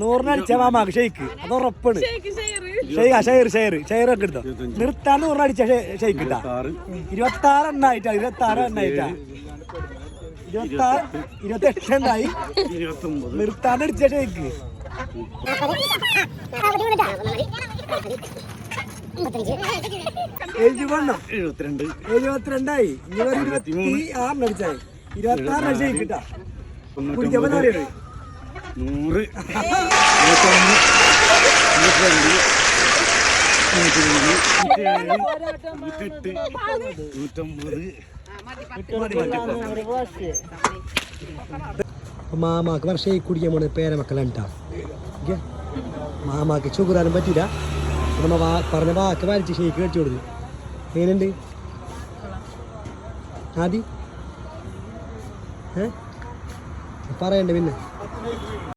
നൂറിനടിച്ച മാമാക്ക് shake അത് ഉറപ്പാണ്. Share ഒക്കെ എടുത്തോ. നിർത്താൻ 100 അടിച്ച ഷെയ്ക്ക് ഇട്ടാ 26 എണ്ണായിട്ടാ 26 എണ്ണായിട്ടാ 28 എണ്ണായി. നിർത്താനടിച്ച ഷെയ്ക്ക് 72ആയി. 26 അടിച്ചായി 26 ഷെയ്ക്ക് ഇട്ടാ കുടിക്കാൻ 100 മാമാക്ക് പറഞ്ഞ ഷെയ്ക്ക് കുടിക്കാൻ പോണ പേരമക്കളാണ് കേട്ടോ. മാമാക്ക് ഷുഗറാനും പറ്റില്ല. നമ്മ പറഞ്ഞ വാക്ക് വരച്ച് ഷെയ്ക്ക് കഴിച്ചു കൊടുത്തു. എങ്ങനെയുണ്ട് ആദ്യം പറയണ്ടേ പിന്നെ